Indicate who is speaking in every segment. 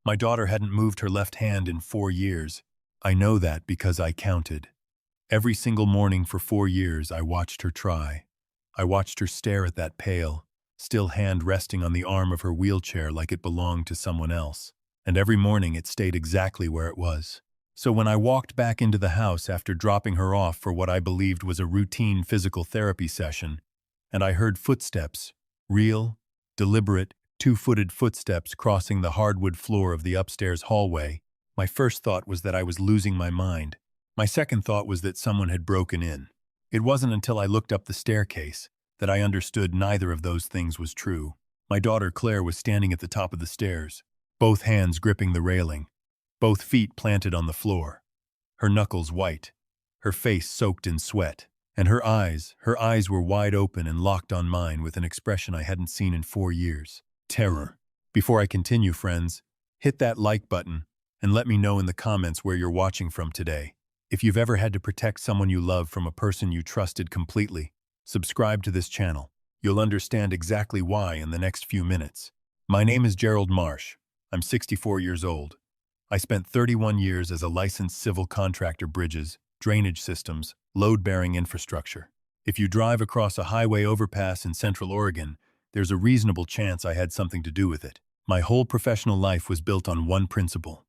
Speaker 1: My daughter hadn't moved her left hand in 4 years. I know that because I counted. Every single morning for 4 years, I watched her try. I watched her stare at that pale, still hand resting on the arm of her wheelchair like it belonged to someone else. And every morning it stayed exactly where it was. So when I walked back into the house after dropping her off for what I believed was a routine physical therapy session, and I heard footsteps, real, deliberate, two-footed footsteps crossing the hardwood floor of the upstairs hallway, my first thought was that I was losing my mind. My second thought was that someone had broken in. It wasn't until I looked up the staircase that I understood neither of those things was true. My daughter Claire was standing at the top of the stairs, both hands gripping the railing, both feet planted on the floor, her knuckles white, her face soaked in sweat, and her eyes were wide open and locked on mine with an expression I hadn't seen in 4 years. Terror. Before I continue, friends, hit that like button and let me know in the comments where you're watching from today. If you've ever had to protect someone you love from a person you trusted completely, subscribe to this channel. You'll understand exactly why in the next few minutes. My name is Gerald Marsh. I'm 64 years old. I spent 31 years as a licensed civil contractor, bridges, drainage systems, load-bearing infrastructure. If you drive across a highway overpass in Central Oregon, there's a reasonable chance I had something to do with it. My whole professional life was built on one principle.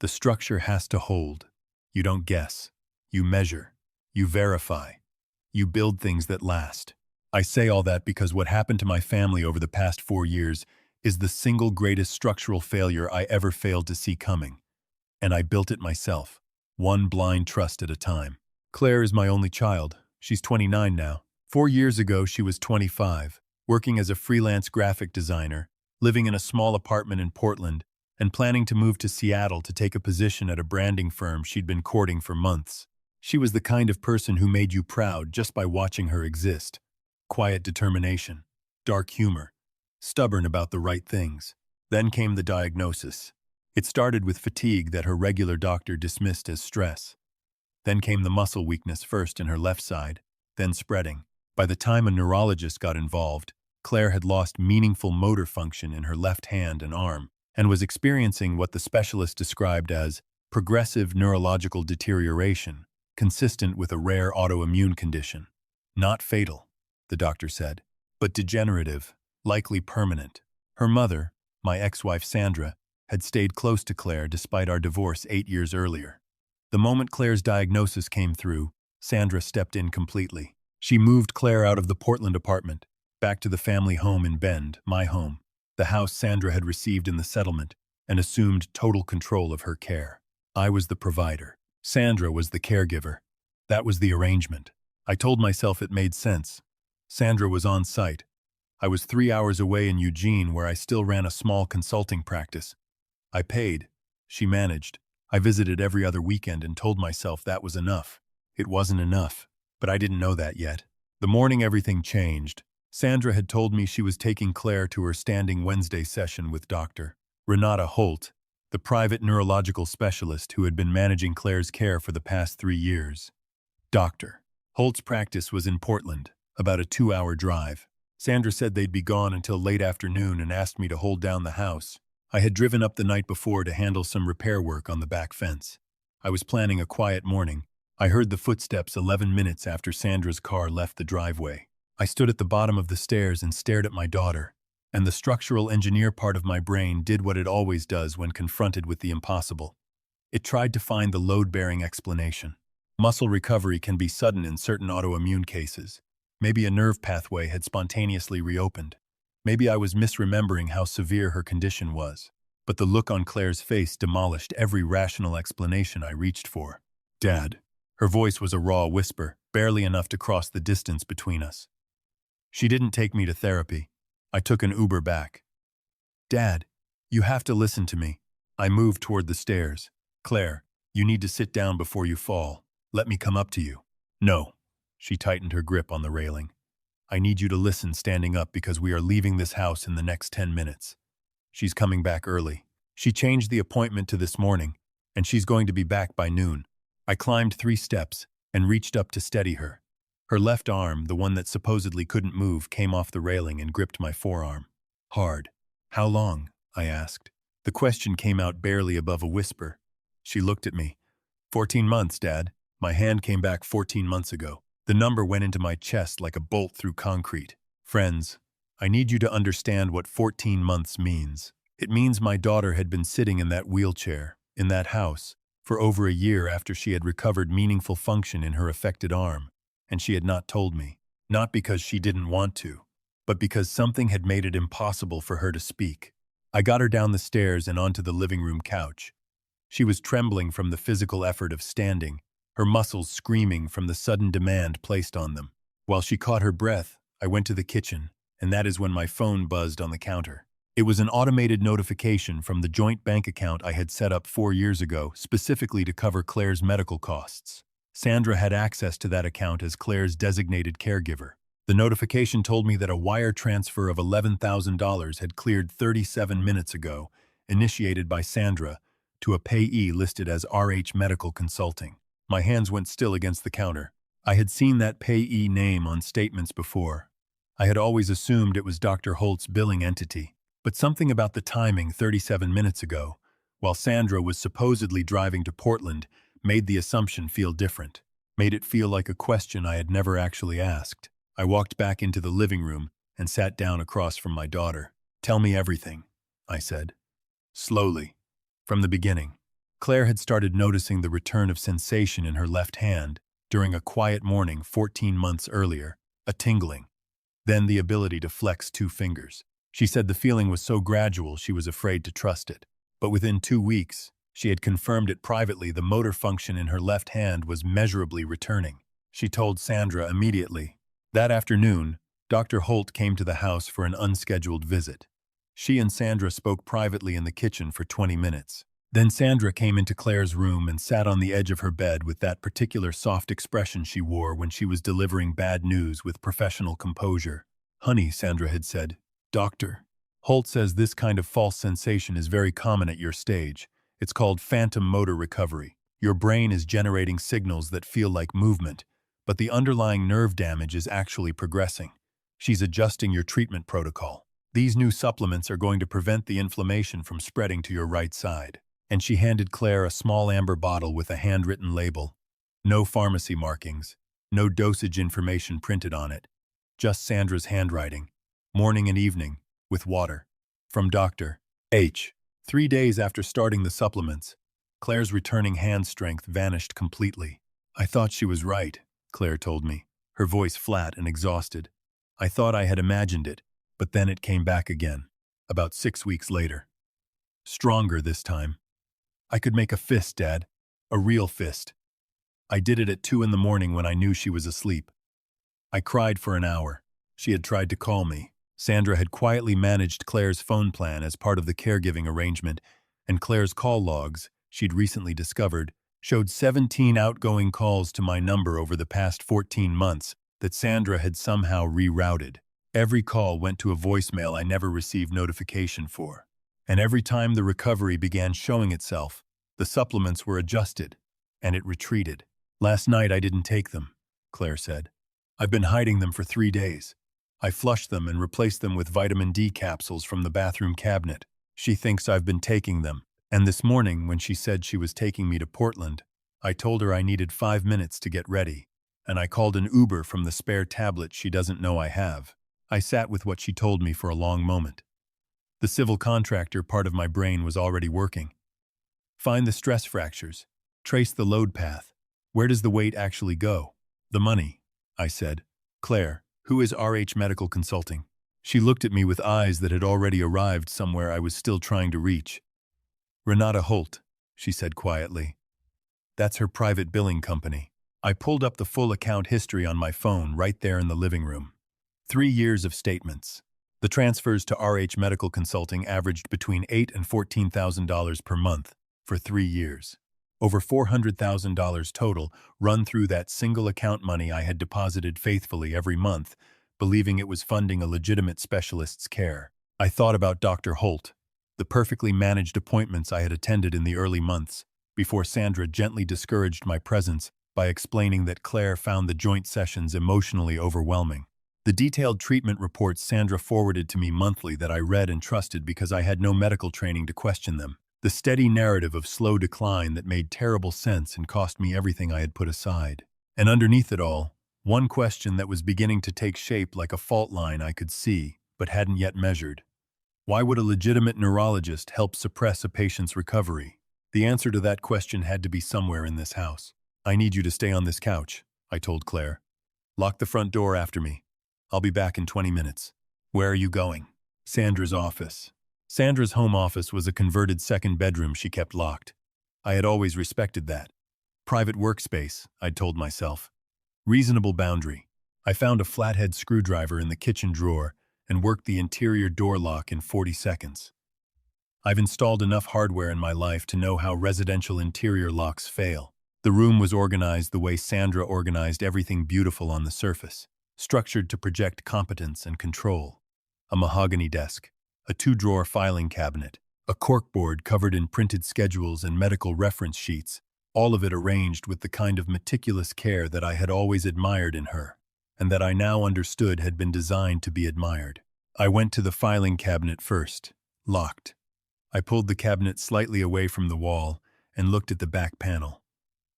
Speaker 1: The structure has to hold. You don't guess. You measure. You verify. You build things that last. I say all that because what happened to my family over the past 4 years is the single greatest structural failure I ever failed to see coming. And I built it myself, one blind trust at a time. Claire is my only child. She's 29 now. 4 years ago, she was 25, working as a freelance graphic designer, living in a small apartment in Portland, and planning to move to Seattle to take a position at a branding firm she'd been courting for months. She was the kind of person who made you proud just by watching her exist. Quiet determination, dark humor, stubborn about the right things. Then came the diagnosis. It started with fatigue that her regular doctor dismissed as stress. Then came the muscle weakness, first in her left side, then spreading. By the time a neurologist got involved, Claire had lost meaningful motor function in her left hand and arm, and was experiencing what the specialist described as progressive neurological deterioration, consistent with a rare autoimmune condition. Not fatal, the doctor said, but degenerative, likely permanent. Her mother, my ex-wife Sandra, had stayed close to Claire despite our divorce 8 years earlier. The moment Claire's diagnosis came through, Sandra stepped in completely. She moved Claire out of the Portland apartment, back to the family home in Bend, my home, the house Sandra had received in the settlement, and assumed total control of her care. I was the provider. Sandra was the caregiver. That was the arrangement. I told myself it made sense. Sandra was on site. I was 3 hours away in Eugene, where I still ran a small consulting practice. I paid. She managed. I visited every other weekend and told myself that was enough. It wasn't enough, but I didn't know that yet. The morning everything changed. Sandra had told me she was taking Claire to her standing Wednesday session with Dr. Renata Holt, the private neurological specialist who had been managing Claire's care for the past 3 years. Dr. Holt's practice was in Portland, about a 2-hour drive. Sandra said they'd be gone until late afternoon and asked me to hold down the house. I had driven up the night before to handle some repair work on the back fence. I was planning a quiet morning. I heard the footsteps 11 minutes after Sandra's car left the driveway. I stood at the bottom of the stairs and stared at my daughter, and the structural engineer part of my brain did what it always does when confronted with the impossible. It tried to find the load-bearing explanation. Muscle recovery can be sudden in certain autoimmune cases. Maybe a nerve pathway had spontaneously reopened. Maybe I was misremembering how severe her condition was. But the look on Claire's face demolished every rational explanation I reached for. Dad. Her voice was a raw whisper, barely enough to cross the distance between us. She didn't take me to therapy. I took an Uber back. Dad, you have to listen to me. I moved toward the stairs. Claire, you need to sit down before you fall. Let me come up to you. No. She tightened her grip on the railing. I need you to listen standing up because we are leaving this house in the next 10 minutes. She's coming back early. She changed the appointment to this morning, and she's going to be back by noon. I climbed 3 steps and reached up to steady her. Her left arm, the one that supposedly couldn't move, came off the railing and gripped my forearm. Hard. How long? I asked. The question came out barely above a whisper. She looked at me. 14 months, Dad. My hand came back 14 months ago. The number went into my chest like a bolt through concrete. Friends, I need you to understand what 14 months means. It means my daughter had been sitting in that wheelchair, in that house, for over a year after she had recovered meaningful function in her affected arm, and she had not told me. Not because she didn't want to, but because something had made it impossible for her to speak. I got her down the stairs and onto the living room couch. She was trembling from the physical effort of standing, her muscles screaming from the sudden demand placed on them. While she caught her breath, I went to the kitchen, and that is when my phone buzzed on the counter. It was an automated notification from the joint bank account I had set up 4 years ago, specifically to cover Claire's medical costs. Sandra had access to that account as Claire's designated caregiver. The notification told me that a wire transfer of $11,000 had cleared 37 minutes ago, initiated by Sandra, to a payee listed as RH Medical Consulting. My hands went still against the counter. I had seen that payee name on statements before. I had always assumed it was Dr. Holt's billing entity, but something about the timing 37 minutes ago, while Sandra was supposedly driving to Portland, made the assumption feel different, made it feel like a question I had never actually asked. I walked back into the living room and sat down across from my daughter. "Tell me everything," I said. Slowly. From the beginning. Claire had started noticing the return of sensation in her left hand during a quiet morning 14 months earlier, a tingling. Then the ability to flex 2 fingers. She said the feeling was so gradual she was afraid to trust it. But within 2 weeks, she had confirmed it privately. The motor function in her left hand was measurably returning. She told Sandra immediately. That afternoon, Dr. Holt came to the house for an unscheduled visit. She and Sandra spoke privately in the kitchen for 20 minutes. Then Sandra came into Claire's room and sat on the edge of her bed with that particular soft expression she wore when she was delivering bad news with professional composure. "Honey," Sandra had said, "Doctor Holt says this kind of false sensation is very common at your stage. It's called phantom motor recovery. Your brain is generating signals that feel like movement, but the underlying nerve damage is actually progressing. She's adjusting your treatment protocol. These new supplements are going to prevent the inflammation from spreading to your right side." And she handed Claire a small amber bottle with a handwritten label. No pharmacy markings, no dosage information printed on it. Just Sandra's handwriting, morning and evening, with water. From Dr. H. 3 days after starting the supplements, Claire's returning hand strength vanished completely. "I thought she was right," Claire told me, her voice flat and exhausted. "I thought I had imagined it, but then it came back again, about 6 weeks later. Stronger this time. I could make a fist, Dad. A real fist. I did it at 2 in the morning when I knew she was asleep. I cried for an hour. She had tried to call me. Sandra had quietly managed Claire's phone plan as part of the caregiving arrangement, and Claire's call logs, she'd recently discovered, showed 17 outgoing calls to my number over the past 14 months that Sandra had somehow rerouted. Every call went to a voicemail I never received notification for. And every time the recovery began showing itself, the supplements were adjusted, and it retreated. "Last night I didn't take them," Claire said. "I've been hiding them for 3 days. I flushed them and replaced them with vitamin D capsules from the bathroom cabinet. She thinks I've been taking them. And this morning, when she said she was taking me to Portland, I told her I needed 5 minutes to get ready, and I called an Uber from the spare tablet she doesn't know I have. I sat with what she told me for a long moment. The civil contractor part of my brain was already working. Find the stress fractures. Trace the load path. Where does the weight actually go? The money," I said. "Claire, who is RH Medical Consulting?" She looked at me with eyes that had already arrived somewhere I was still trying to reach. "Renata Holt," she said quietly. "That's her private billing company." I pulled up the full account history on my phone right there in the living room. 3 years of statements. The transfers to RH Medical Consulting averaged between $8,000 and $14,000 per month for 3 years. Over $400,000 total run through that single account money I had deposited faithfully every month, believing it was funding a legitimate specialist's care. I thought about Dr. Holt, the perfectly managed appointments I had attended in the early months, before Sandra gently discouraged my presence by explaining that Claire found the joint sessions emotionally overwhelming. The detailed treatment reports Sandra forwarded to me monthly that I read and trusted because I had no medical training to question them. The steady narrative of slow decline that made terrible sense and cost me everything I had put aside. And underneath it all, one question that was beginning to take shape like a fault line I could see, but hadn't yet measured. Why would a legitimate neurologist help suppress a patient's recovery? The answer to that question had to be somewhere in this house. I need you to stay on this couch, I told Claire. Lock the front door after me. I'll be back in 20 minutes. Where are you going? Sandra's office. Sandra's home office was a converted second bedroom she kept locked. I had always respected that. Private workspace, I'd told myself. Reasonable boundary. I found a flathead screwdriver in the kitchen drawer and worked the interior door lock in 40 seconds. I've installed enough hardware in my life to know how residential interior locks fail. The room was organized the way Sandra organized everything beautiful on the surface, structured to project competence and control. A mahogany desk, a two-drawer filing cabinet, a corkboard covered in printed schedules and medical reference sheets, all of it arranged with the kind of meticulous care that I had always admired in her, and that I now understood had been designed to be admired. I went to the filing cabinet first, locked. I pulled the cabinet slightly away from the wall and looked at the back panel.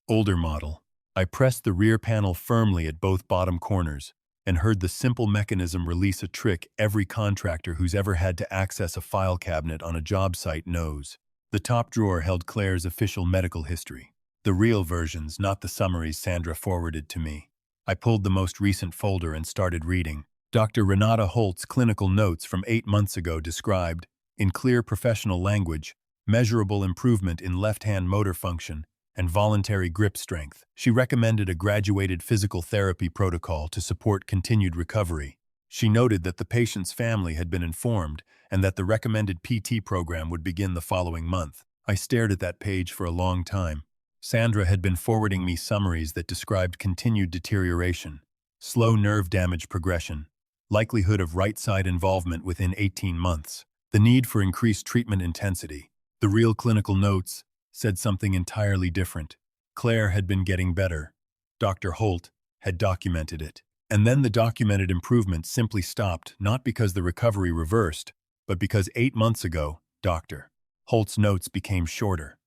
Speaker 1: Older model. I pressed the rear panel firmly at both bottom corners and heard the simple mechanism release a trick every contractor who's ever had to access a file cabinet on a job site knows. The top drawer held Claire's official medical history. The real versions, not the summaries Sandra forwarded to me. I pulled the most recent folder and started reading. Dr. Renata Holt's clinical notes from 8 months ago described, in clear professional language, measurable improvement in left-hand motor function and voluntary grip strength. She recommended a graduated physical therapy protocol to support continued recovery. She noted that the patient's family had been informed and that the recommended PT program would begin the following month. I stared at that page for a long time. Sandra had been forwarding me summaries that described continued deterioration, slow nerve damage progression, likelihood of right-side involvement within 18 months, the need for increased treatment intensity. The real clinical notes said something entirely different. Claire had been getting better. Dr. Holt had documented it. And then the documented improvement simply stopped, not because the recovery reversed, but because 8 months ago, Dr. Holt's notes became shorter,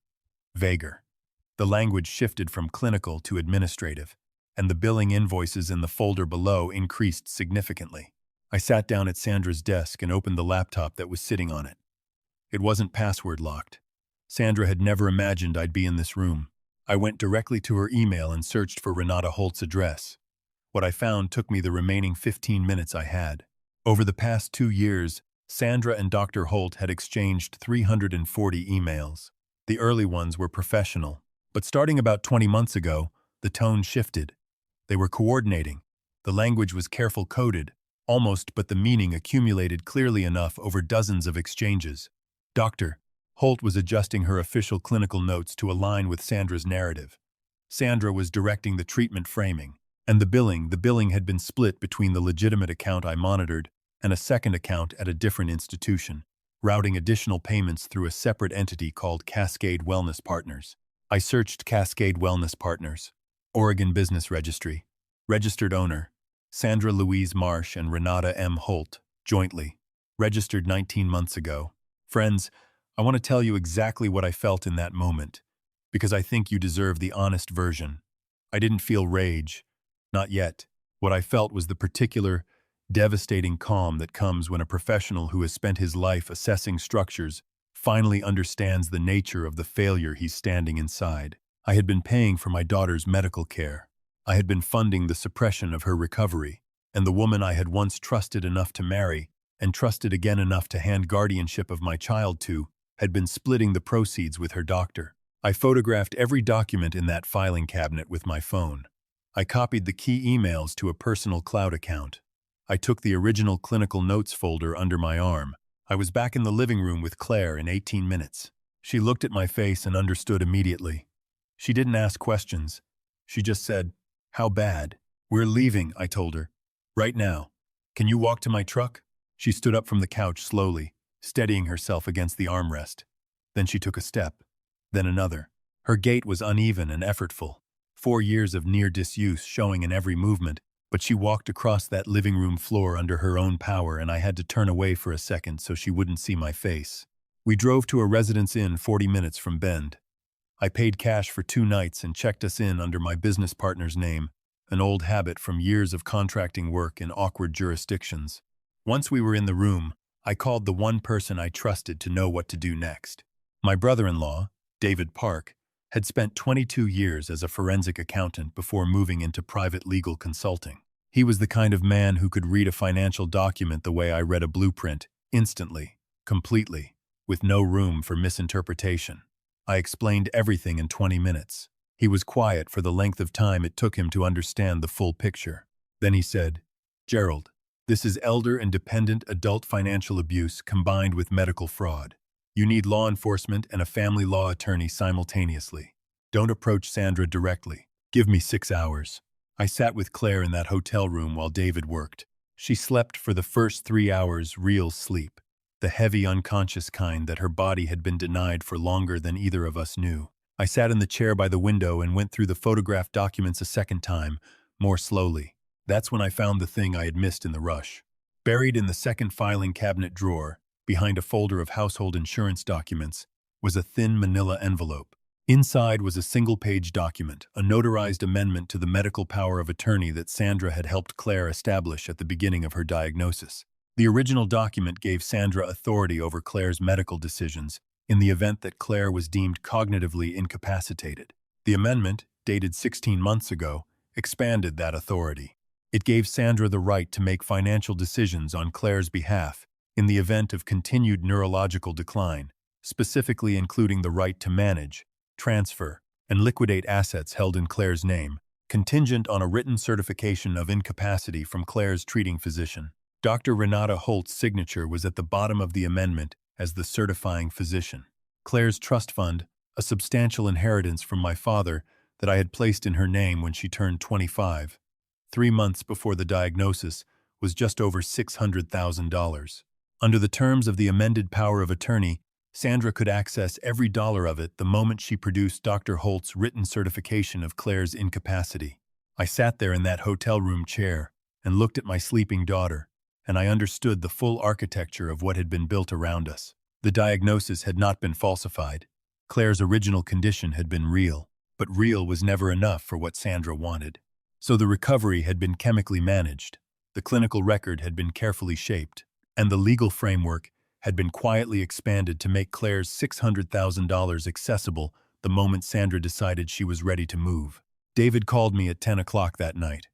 Speaker 1: vaguer. The language shifted from clinical to administrative, and the billing invoices in the folder below increased significantly. I sat down at Sandra's desk and opened the laptop that was sitting on it. It wasn't password locked. Sandra had never imagined I'd be in this room. I went directly to her email and searched for Renata Holt's address. What I found took me the remaining 15 minutes I had. Over the past 2 years, Sandra and Dr. Holt had exchanged 340 emails. The early ones were professional, but starting about 20 months ago, the tone shifted. They were coordinating. The language was careful coded, almost, but the meaning accumulated clearly enough over dozens of exchanges. Dr. Holt was adjusting her official clinical notes to align with Sandra's narrative. Sandra was directing the treatment framing, and the billing had been split between the legitimate account I monitored and a second account at a different institution, routing additional payments through a separate entity called Cascade Wellness Partners. I searched Cascade Wellness Partners, Oregon Business Registry, registered owner, Sandra Louise Marsh and Renata M. Holt, jointly, registered 19 months ago. Friends, I want to tell you exactly what I felt in that moment, because I think you deserve the honest version. I didn't feel rage, not yet. What I felt was the particular, devastating calm that comes when a professional who has spent his life assessing structures finally understands the nature of the failure he's standing inside. I had been paying for my daughter's medical care. I had been funding the suppression of her recovery, and the woman I had once trusted enough to marry, and trusted again enough to hand guardianship of my child to, had been splitting the proceeds with her doctor. I photographed every document in that filing cabinet with my phone. I copied the key emails to a personal cloud account. I took the original clinical notes folder under my arm. I was back in the living room with Claire in 18 minutes. She looked at my face and understood immediately. She didn't ask questions. She just said, "How bad?" "We're leaving," I told her. "Right now. Can you walk to my truck?" She stood up from the couch slowly, steadying herself against the armrest. Then she took a step, then another. Her gait was uneven and effortful, 4 years of near disuse showing in every movement, But she walked across that living room floor under her own power, and I had to turn away for a second so she wouldn't see my face. We drove to a residence inn 40 minutes from Bend. I paid cash for 2 nights and checked us in under my business partner's name, an old habit from years of contracting work in awkward jurisdictions. Once we were in the room, I called the one person I trusted to know what to do next. My brother-in-law, David Park, had spent 22 years as a forensic accountant before moving into private legal consulting. He was the kind of man who could read a financial document the way I read a blueprint, instantly, completely, with no room for misinterpretation. I explained everything in 20 minutes. He was quiet for the length of time it took him to understand the full picture. Then he said, "Gerald, this is elder and dependent adult financial abuse combined with medical fraud. You need law enforcement and a family law attorney simultaneously. Don't approach Sandra directly. Give me 6 hours." I sat with Claire in that hotel room while David worked. She slept for the first 3 hours real sleep, the heavy unconscious kind that her body had been denied for longer than either of us knew. I sat in the chair by the window and went through the photographed documents a second time, more slowly. That's when I found the thing I had missed in the rush. Buried in the second filing cabinet drawer, behind a folder of household insurance documents, was a thin manila envelope. Inside was a single-page document, a notarized amendment to the medical power of attorney that Sandra had helped Claire establish at the beginning of her diagnosis. The original document gave Sandra authority over Claire's medical decisions in the event that Claire was deemed cognitively incapacitated. The amendment, dated 16 months ago, expanded that authority. It gave Sandra the right to make financial decisions on Claire's behalf in the event of continued neurological decline, specifically including the right to manage, transfer, and liquidate assets held in Claire's name, contingent on a written certification of incapacity from Claire's treating physician. Dr. Renata Holt's signature was at the bottom of the amendment as the certifying physician. Claire's trust fund, a substantial inheritance from my father that I had placed in her name when she turned 25, 3 months before the diagnosis, was just over $600,000. Under the terms of the amended power of attorney, Sandra could access every dollar of it the moment she produced Dr. Holt's written certification of Claire's incapacity. I sat there in that hotel room chair and looked at my sleeping daughter, and I understood the full architecture of what had been built around us. The diagnosis had not been falsified. Claire's original condition had been real, but real was never enough for what Sandra wanted. So the recovery had been chemically managed, the clinical record had been carefully shaped, and the legal framework had been quietly expanded to make Claire's $600,000 accessible the moment Sandra decided she was ready to move. David called me at 10 o'clock that night.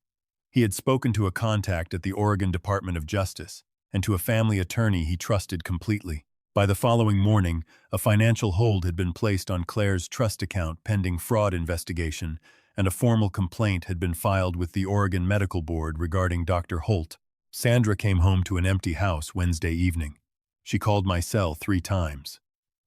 Speaker 1: He had spoken to a contact at the Oregon Department of Justice and to a family attorney he trusted completely. By the following morning, a financial hold had been placed on Claire's trust account pending fraud investigation, and a formal complaint had been filed with the Oregon Medical Board regarding Dr. Holt. Sandra came home to an empty house Wednesday evening. She called my cell 3 times.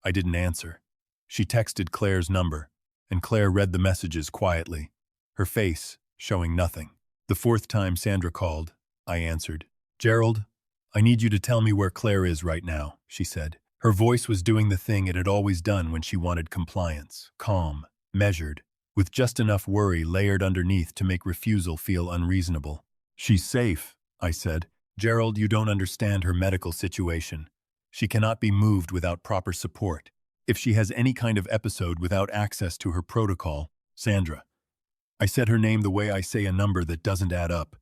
Speaker 1: I didn't answer. She texted Claire's number, and Claire read the messages quietly, her face showing nothing. The 4th time Sandra called, I answered. "Gerald, I need you to tell me where Claire is right now," she said. Her voice was doing the thing it had always done when she wanted compliance, calm, measured, with just enough worry layered underneath to make refusal feel unreasonable. "She's safe," I said. "Gerald, you don't understand her medical situation. She cannot be moved without proper support. If she has any kind of episode without access to her protocol, Sandra." I said her name the way I say a number that doesn't add up.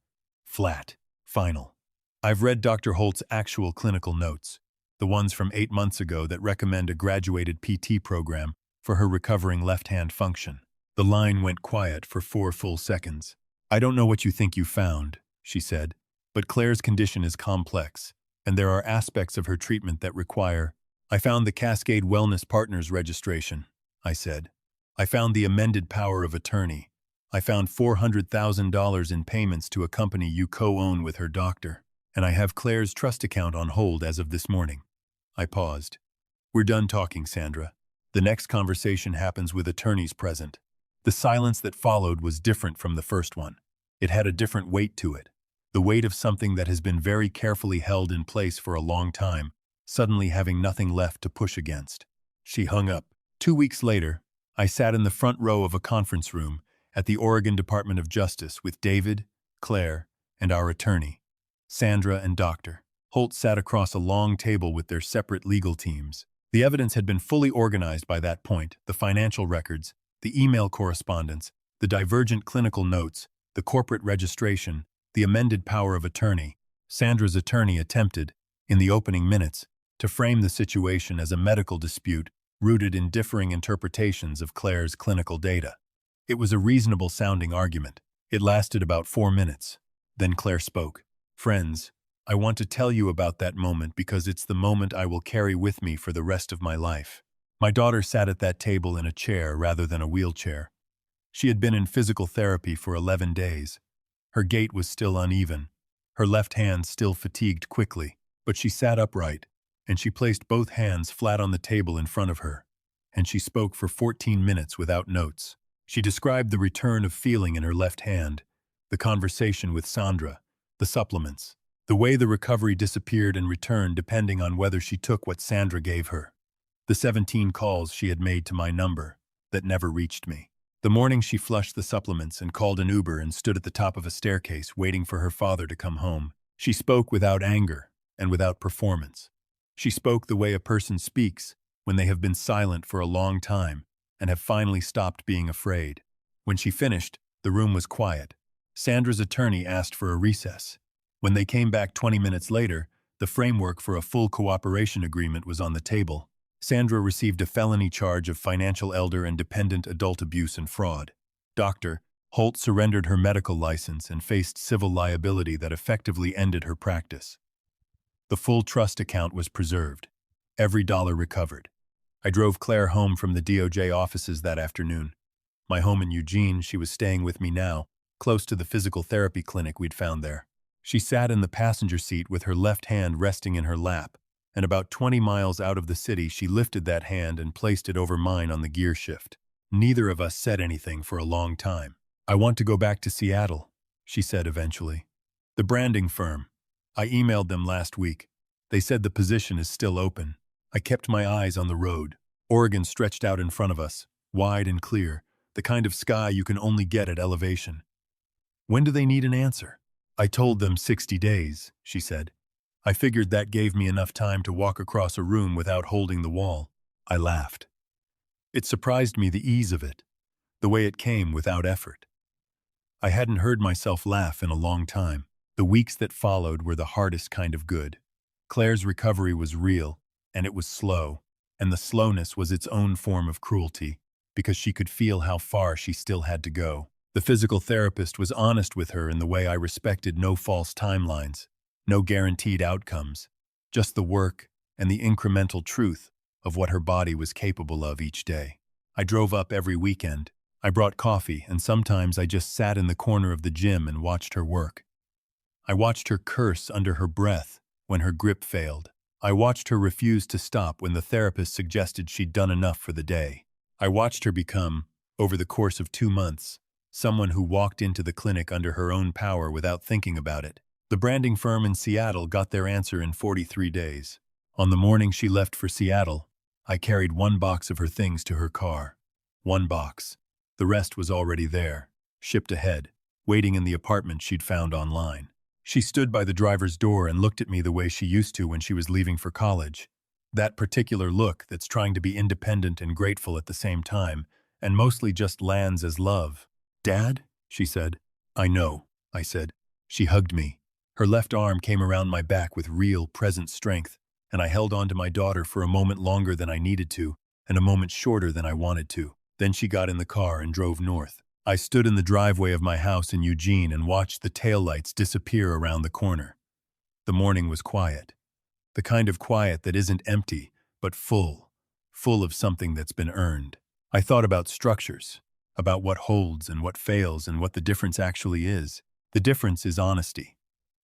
Speaker 1: Flat. Final. I've read Dr. Holt's actual clinical notes, the ones from 8 months ago that recommend a graduated PT program for her recovering left-hand function. The line went quiet for 4 full seconds. "I don't know what you think you found," she said, "but Claire's condition is complex, and there are aspects of her treatment that require—" "I found the Cascade Wellness Partners registration," I said. "I found the amended power of attorney. I found $400,000 in payments to a company you co-own with her doctor, and I have Claire's trust account on hold as of this morning." I paused. "We're done talking, Sandra. The next conversation happens with attorneys present." The silence that followed was different from the first one. It had a different weight to it, the weight of something that has been very carefully held in place for a long time, suddenly having nothing left to push against. She hung up. 2 weeks later, I sat in the front row of a conference room at the Oregon Department of Justice with David, Claire, and our attorney. Sandra and Dr. Holt sat across a long table with their separate legal teams. The evidence had been fully organized by that point: the financial records, the email correspondence, the divergent clinical notes, the corporate registration, the amended power of attorney. Sandra's attorney attempted, in the opening minutes, to frame the situation as a medical dispute rooted in differing interpretations of Claire's clinical data. It was a reasonable-sounding argument. It lasted about 4 minutes. Then Claire spoke. "Friends, I want to tell you about that moment because it's the moment I will carry with me for the rest of my life." My daughter sat at that table in a chair rather than a wheelchair. She had been in physical therapy for 11 days. Her gait was still uneven. Her left hand still fatigued quickly, but she sat upright, and she placed both hands flat on the table in front of her, and she spoke for 14 minutes without notes. She described the return of feeling in her left hand, the conversation with Sandra, the supplements, the way the recovery disappeared and returned depending on whether she took what Sandra gave her, the 17 calls she had made to my number that never reached me. The morning she flushed the supplements and called an Uber and stood at the top of a staircase waiting for her father to come home. She spoke without anger and without performance. She spoke the way a person speaks when they have been silent for a long time and have finally stopped being afraid. When she finished, the room was quiet. Sandra's attorney asked for a recess. When they came back 20 minutes later, the framework for a full cooperation agreement was on the table. Sandra received a felony charge of financial elder and dependent adult abuse and fraud. Dr. Holt surrendered her medical license and faced civil liability that effectively ended her practice. The full trust account was preserved. Every dollar recovered. I drove Claire home from the DOJ offices that afternoon. My home in Eugene, she was staying with me now, close to the physical therapy clinic we'd found there. She sat in the passenger seat with her left hand resting in her lap, and about 20 miles out of the city she lifted that hand and placed it over mine on the gear shift. Neither of us said anything for a long time. "I want to go back to Seattle," she said eventually. "The branding firm. I emailed them last week. They said the position is still open." I kept my eyes on the road. Oregon stretched out in front of us, wide and clear, the kind of sky you can only get at elevation. "When do they need an answer?" "I told them 60 days, she said. "I figured that gave me enough time to walk across a room without holding the wall." I laughed. It surprised me the ease of it, the way it came without effort. I hadn't heard myself laugh in a long time. The weeks that followed were the hardest kind of good. Claire's recovery was real, and it was slow, and the slowness was its own form of cruelty, because she could feel how far she still had to go. The physical therapist was honest with her in the way I respected no false timelines, no guaranteed outcomes, just the work and the incremental truth of what her body was capable of each day. I drove up every weekend. I brought coffee, and sometimes I just sat in the corner of the gym and watched her work. I watched her curse under her breath when her grip failed. I watched her refuse to stop when the therapist suggested she'd done enough for the day. I watched her become, over the course of 2 months, someone who walked into the clinic under her own power without thinking about it. The branding firm in Seattle got their answer in 43 days. On the morning she left for Seattle, I carried 1 box of her things to her car. 1 box. The rest was already there, shipped ahead, waiting in the apartment she'd found online. She stood by the driver's door and looked at me the way she used to when she was leaving for college. That particular look that's trying to be independent and grateful at the same time, and mostly just lands as love. "Dad?" she said. "I know," I said. She hugged me. Her left arm came around my back with real, present strength, and I held on to my daughter for a moment longer than I needed to, and a moment shorter than I wanted to. Then she got in the car and drove north. I stood in the driveway of my house in Eugene and watched the taillights disappear around the corner. The morning was quiet. The kind of quiet that isn't empty, but full of something that's been earned. I thought about structures, about what holds and what fails and what the difference actually is. The difference is honesty.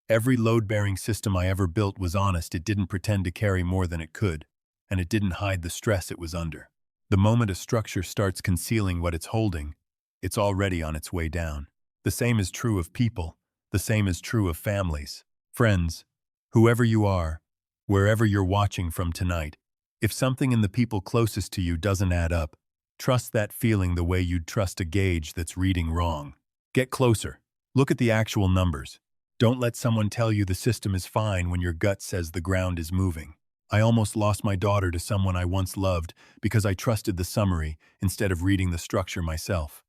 Speaker 1: Every load-bearing system I ever built was honest. It didn't pretend to carry more than it could, and it didn't hide the stress it was under. The moment a structure starts concealing what it's holding, it's already on its way down. The same is true of people. The same is true of families. Friends, whoever you are, wherever you're watching from tonight, if something in the people closest to you doesn't add up, trust that feeling the way you'd trust a gauge that's reading wrong. Get closer. Look at the actual numbers. Don't let someone tell you the system is fine when your gut says the ground is moving. I almost lost my daughter to someone I once loved because I trusted the summary instead of reading the structure myself.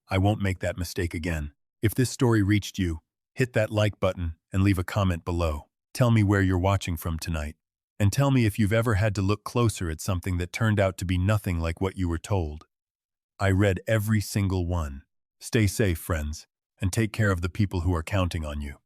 Speaker 1: I won't make that mistake again. If this story reached you, hit that like button and leave a comment below. Tell me where you're watching from tonight. And tell me if you've ever had to look closer at something that turned out to be nothing like what you were told. I read every single one. Stay safe, friends, and take care of the people who are counting on you.